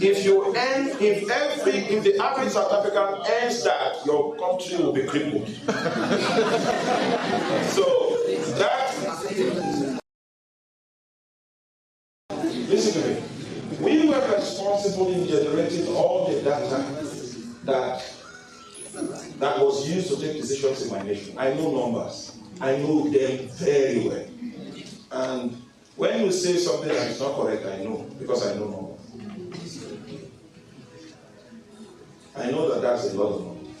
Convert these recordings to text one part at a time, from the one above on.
If the average South African earns that, your country will be crippled. So that, listen to me. We were responsible in generating all the data that was used to take decisions in my nation. I know numbers. I know them very well. And when you say something that is not correct, I know, because I know numbers. I know that that's a lot of money.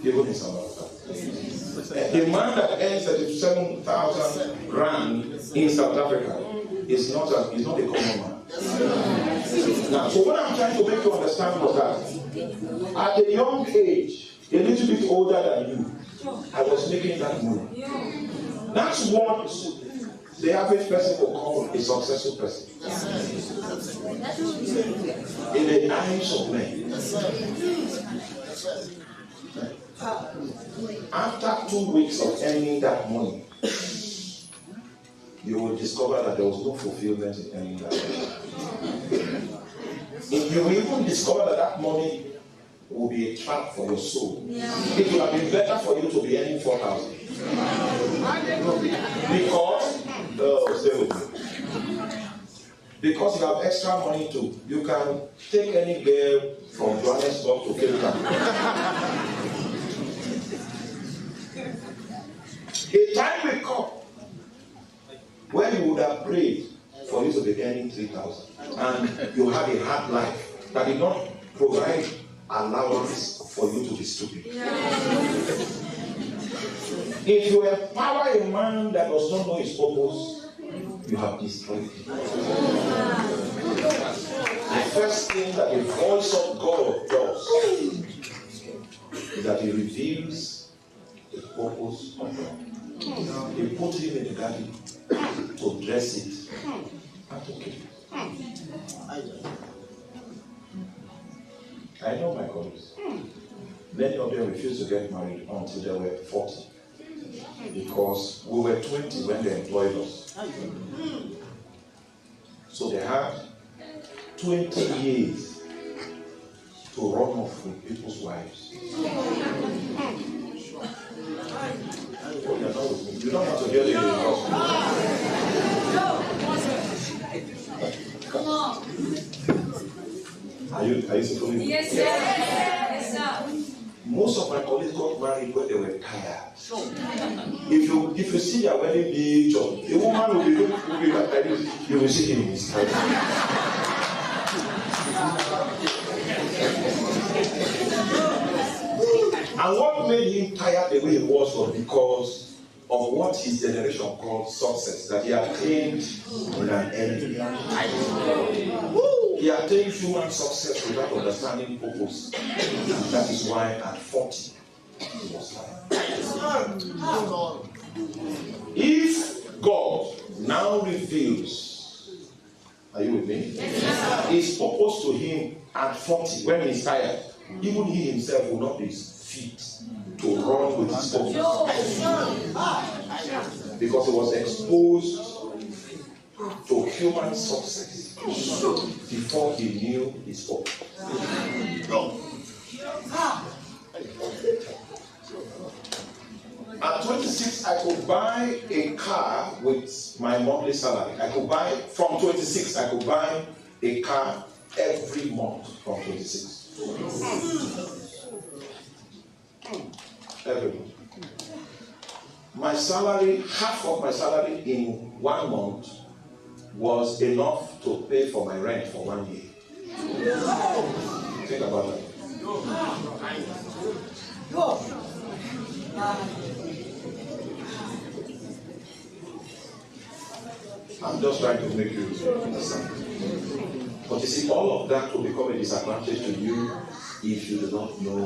Even in South Africa. A man that earns 37,000 rand in South Africa is not a common man. Now, so what I'm trying to make you understand was that at a young age, a little bit older than you, I was making that money. That's what the average person will call a successful person. In the eyes of men. After 2 weeks of earning that money, you will discover that there was no fulfillment in earning that money. If you even discover that that money will be a trap for your soul, it would have been better for you to be earning 4,000. Because you have extra money too. You can take any girl from Johannesburg to Cape Town. A time will come when you would have prayed for you to be earning 3,000, and you have a hard life that did not provide allowance for you to be stupid. If you empower a man that does not know his purpose, you have destroyed him. The first thing that the voice of God does is that he reveals the purpose of God. He put him in the garden to dress it and to keep it. I know my colleagues. Many of them refused to get married until they were 40. Because we were 20 when they employed us. So they had 20 years to run off with people's wives. Oh, you're not with me. You don't want to hear the gospel. Come on. Are you supposed to? Yes, sir. Yes, sir. Most of my colleagues got married when they were tired. If you see their wedding beach, a woman will be like this, you will see him in his time. And what made him tired the way he was because of what his generation called success, that he attained in an early age. He attained human success without understanding purpose. And that is why at 40, he was tired. If God now reveals, are you with me? His purpose to him at 40, when he's tired, even he himself will not be fit to run with his purpose. Because he was exposed to human success before he knew his purpose. At 26, I could buy a car with my monthly salary. From 26, I could buy a car every month from 26. Every month. My salary, half of my salary in 1 month was enough to pay for my rent for 1 year. Think about that. I'm just trying to make you understand. But you see, all of that will become a disadvantage to you if you do not know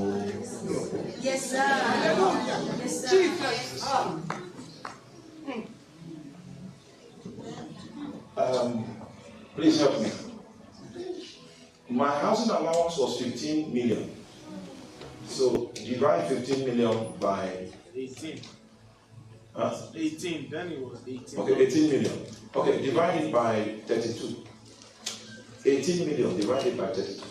your goal. Yes, sir. Yes, sir. Please help me. My housing allowance was 15 million. So divide 15 million by 18. Huh? 18. Then it was 18. Okay, 18 million. Okay, divide it by 32. 18 million divided by 30.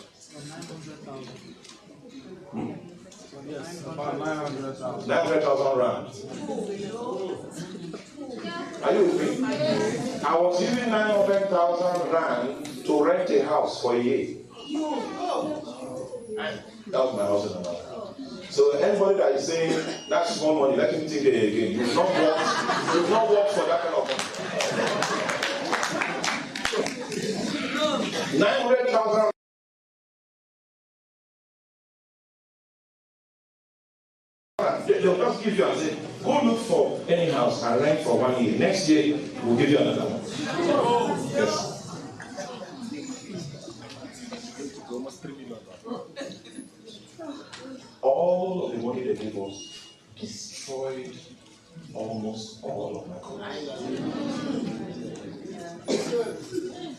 900,000 rand. Are you with me? I was using 900,000 rand to rent a house for a year. That was my house in America. So anybody that is saying that's small money, let him think again. You will not work for that kind of money. 900,000. They'll just give you and say, go look for any house and rent for 1 year. Next year, we'll give you another one. Yes. All of the money they gave us destroyed almost all of my colleagues.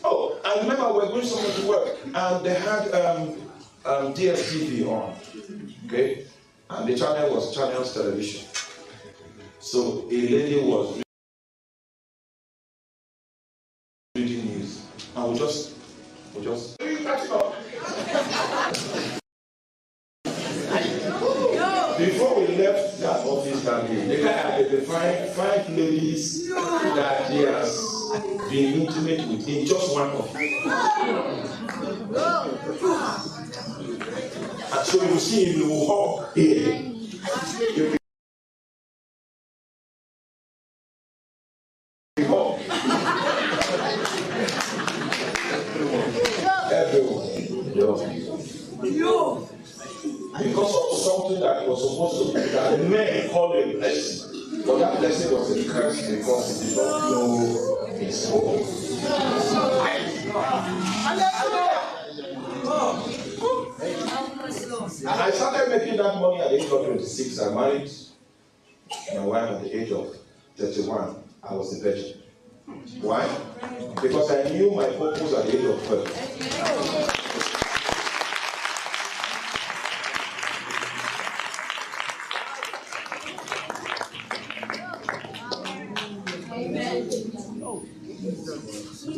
Oh, I remember we were doing so much work, and they had DSTV on, okay? And the channel was Channels Television. So a lady was reading news, and we just before we left that office that day, the guy identified 5 ladies that he has been intimate with in just one office. And so you see him, you walk here. Everyone. Because of something that was supposed to be that the men called a blessing. But that blessing was a curse because he did not know his home. I started making that money at the age of 26. I married my wife at the age of 31. I was a virgin. Why? Because I knew my purpose at the age of 12.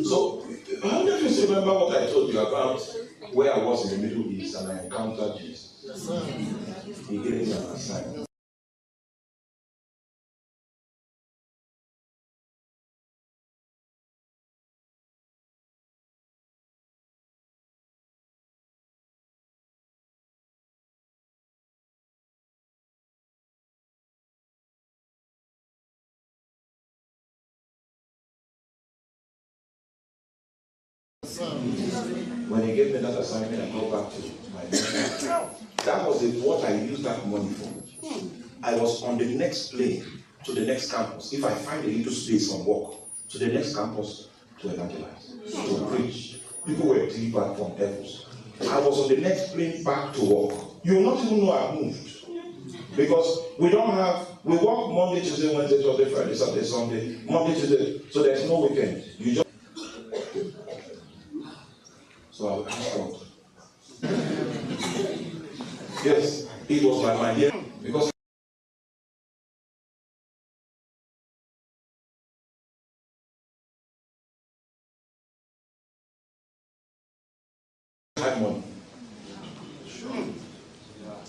So, how many of you remember what I told you about where I was in the Middle East and I encountered Jesus? He gave me an assignment. When he gave me that assignment, I go back to my mission. That was what I used that money for. I was on the next plane to the next campus. If I find a little space on work, to the next campus to evangelize, to preach. People were delivered from devils. I was on the next plane back to work. You will not even know I moved. Because we work Monday, Tuesday, Wednesday, Thursday, Friday, Saturday, Sunday, Monday, Tuesday, so there's no weekend. You just so I will ask God. Yes, it was my idea because I had money.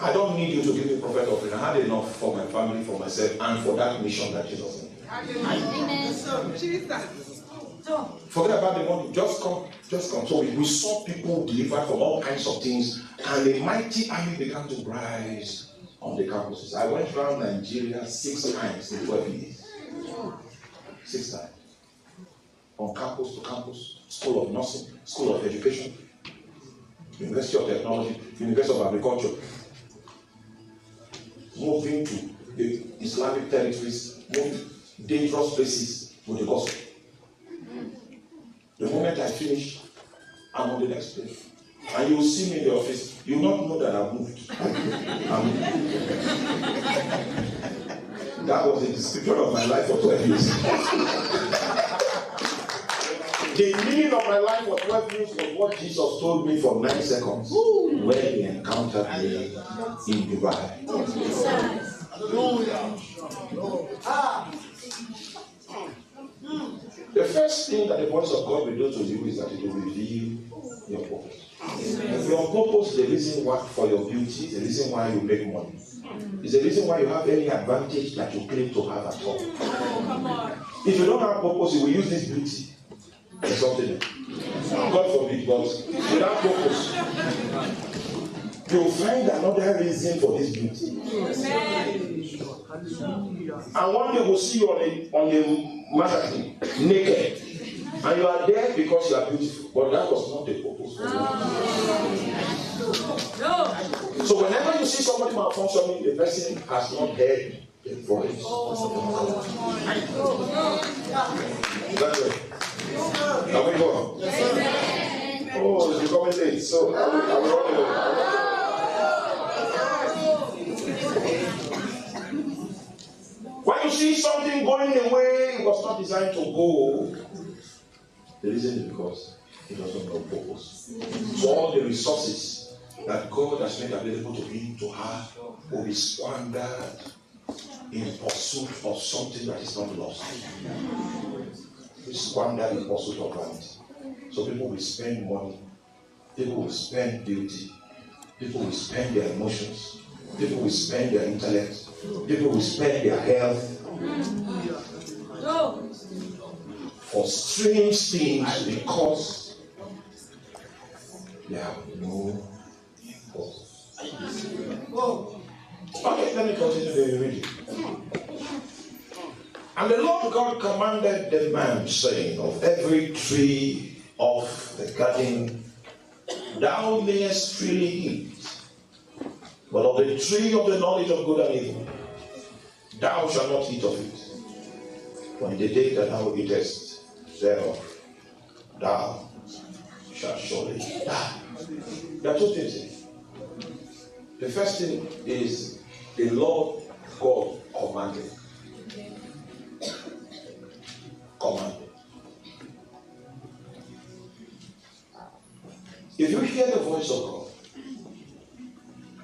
I don't need you to give me prophet offering. I had enough for my family, for myself, and for that mission that Jesus made. Amen. Forget about the money. Just come. So we saw people delivered from all kinds of things, and a mighty army began to rise on the campuses. I went around Nigeria 6 times in 12 years. 6 times. From campus to campus, School of Nursing, School of Education, University of Technology, University of Agriculture. Moving to the Islamic territories, moving dangerous places with the gospel. The moment I finish, I'm on the next place. And you will see me in the office. You will not know that I've moved. That was the description of my life for 12 years. The meaning of my life for 12 years was what Jesus told me for 9 seconds when he encountered me in Dubai. The first thing that the voice of God will do to you is that it will reveal your purpose. Your purpose is the reason why for your beauty, the reason why you make money. It's the reason why you have any advantage that you claim to have at all. If you don't have purpose, you will use this beauty for something else. God forbid, but without purpose, you'll find another reason for this beauty. And one day we'll see you on the magazine, naked. And you are there because you are beautiful. But that was not the purpose for you. So whenever you see somebody malfunctioning, the person has not heard the voice. That's it. Can we go on? Oh, it's becoming late. So I'm running. When you see something going the way it was not designed to go, the reason is because it doesn't know purpose. So all the resources that God has made available to him, to her, will be squandered in pursuit of something that is not lost. We squander in pursuit of vanity. So people will spend money, people will spend beauty, people will spend their emotions, people will spend their intellect, people will spend their health for strange things because they have no purpose. Okay, let me continue the reading. And the Lord God commanded the man, saying, of every tree of the garden thou mayest freely eat, but of the tree of the knowledge of good and evil thou shalt not eat of it. For in the day that thou eatest thereof, thou shalt surely die. There are two things here. The first thing is the Lord God commanded. If you hear the voice of God,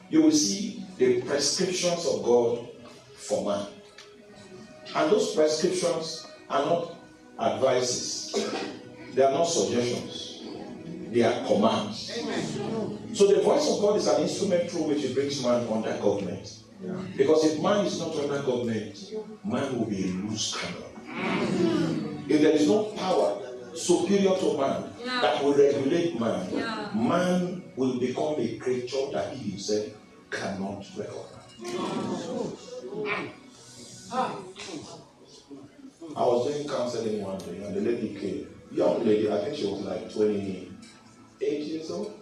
you will see the prescriptions of God for man. And those prescriptions are not advices. They are not suggestions. They are commands. So the voice of God is an instrument through which it brings man under government. Because if man is not under government, man will be a loose cannon. If there is no power superior to man that will regulate man, man will become a creature that he himself cannot recognize. I was doing counseling one day and the lady came. Young lady, I think she was like 28 years old.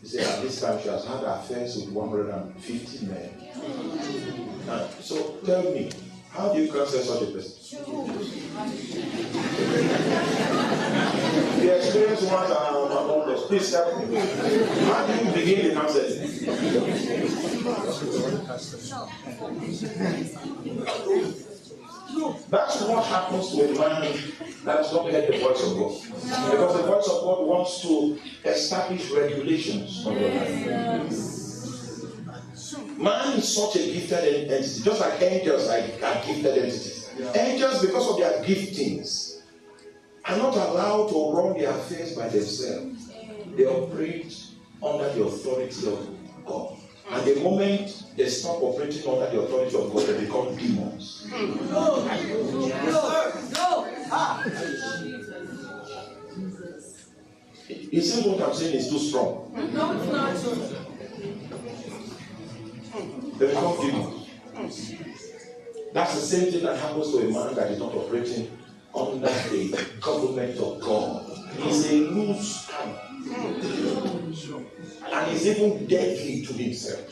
She said at this time she has had affairs with 150 men. So tell me, how do you counsel such a person? The experienced ones are among us. Please help me. How do you begin the counseling? That's what happens to a man that has not heard the voice of God. Because the voice of God wants to establish regulations on your life. Man is such a gifted entity, just like angels are gifted entities. Angels, because of their giftings, are not allowed to run their affairs by themselves. They operate under the authority of God. And the moment they stop operating under the authority of God, they become demons. You see what I'm saying is too strong. No, it's not. They become demons. That's the same thing that happens to a man that is not operating under the government of God. He's a loose cannon. And he's even deadly to himself.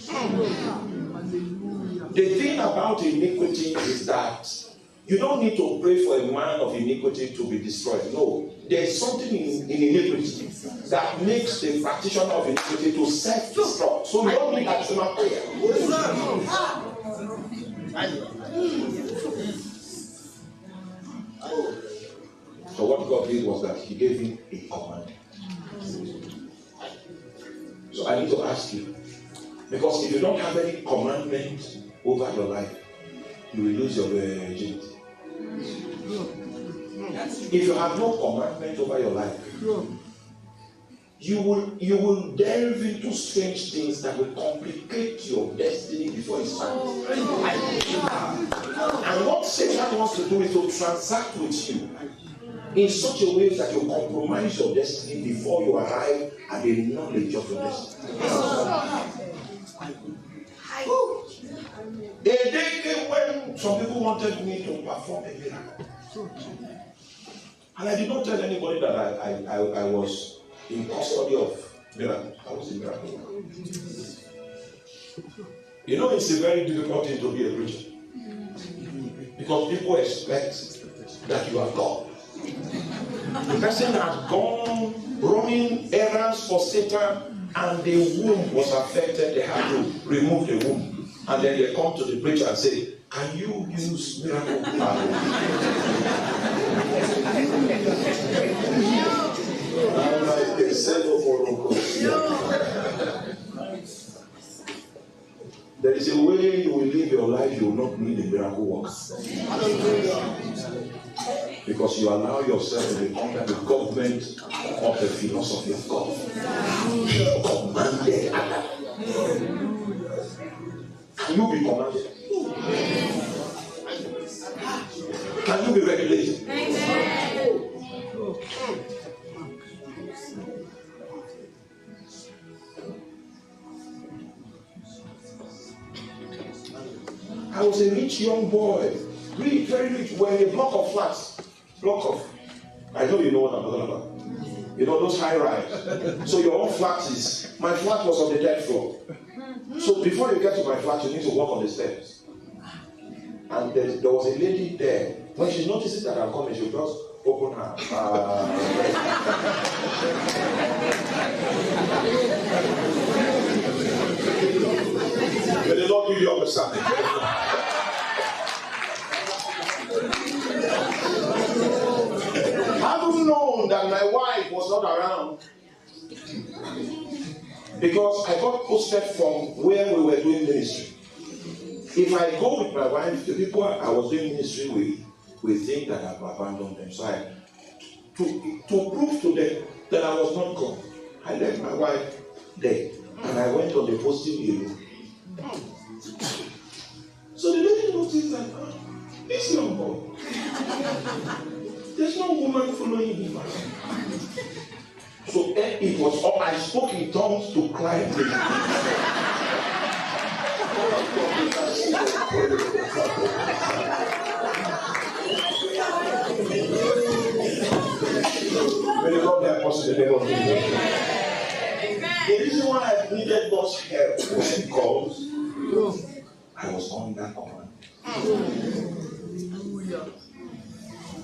The thing about iniquity is that you don't need to pray for a man of iniquity to be destroyed. No. There's something in iniquity that makes the practitioner of iniquity to self-destruct. So you don't need additional prayer. So what God did was that he gave him a command. So I need to ask you, because if you don't have any commandment over your life, you will lose your virginity. If you have no commandment over your life, you will delve into strange things that will complicate your destiny before it's time. And what Satan wants to do is to transact with you in such a way that you compromise your destiny before you arrive at the knowledge of your destiny. A day came when some people wanted me to perform a miracle. And I did not tell anybody that I was in custody of miracle. I was a miracle. You know, it's a very difficult thing to be a preacher. Because people expect that you are God. The person had gone running errands for Satan and the womb was affected. They had to remove the womb. And then they come to the preacher and say, can you use miracle power? There is a way you will live your life, you will not need a miracle worker. Because you allow yourself to be under the government of the philosophy of God. He commanded Adam. Can you be commanded? Can you be regulated? I was a rich young boy, rich, very rich. We're in a block of flats. I know you know what I'm talking about. You know those high rise. So your own flat is, my flat was on the 10th floor. So before you get to my flat, you need to walk on the stairs. And there was a lady there. When she notices that I'm coming, she'll just open her. May the Lord give you understanding. Having known that my wife was not around, because I got posted from where we were doing ministry. If I go with my wife, the people I was doing ministry with will think that I've abandoned them. So to prove to them that I was not gone, I left my wife there and I went on the positive alone. So the lady noticed that this young boy, there's no woman following him around. So it was up. I spoke in tongues to climb the May the Lord help us in the name of Jesus. The reason why I needed God's help was because I was under command.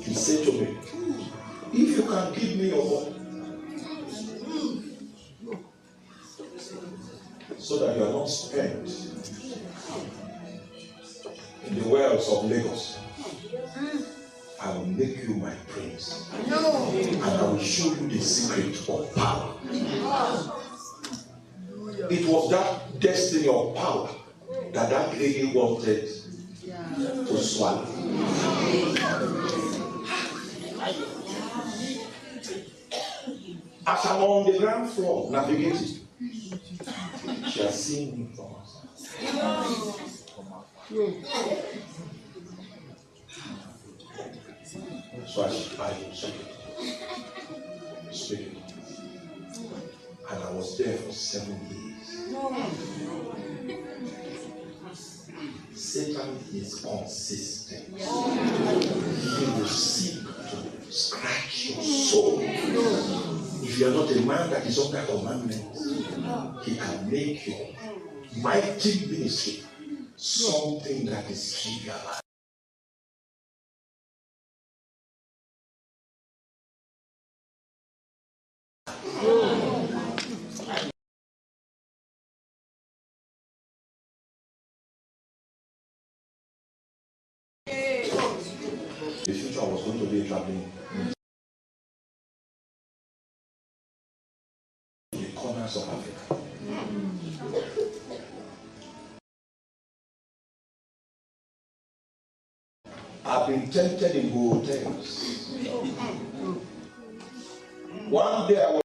He said to me, if you can give me your money, so that you are not spent in the wells of Lagos, I will make you my prince. And I will show you the secret of power. It was that destiny of power that lady wanted to swallow. As I'm on the ground floor navigating, she has seen me from outside. So I speaking. And I was there for 7 days. Satan is consistent. He will seek to scratch your soul. If you are not a man that is under commandment, he can make your mighty ministry something that is trivial. The future was going to be a traveling. The corners of Africa. I've been tempted in hotels. One day I was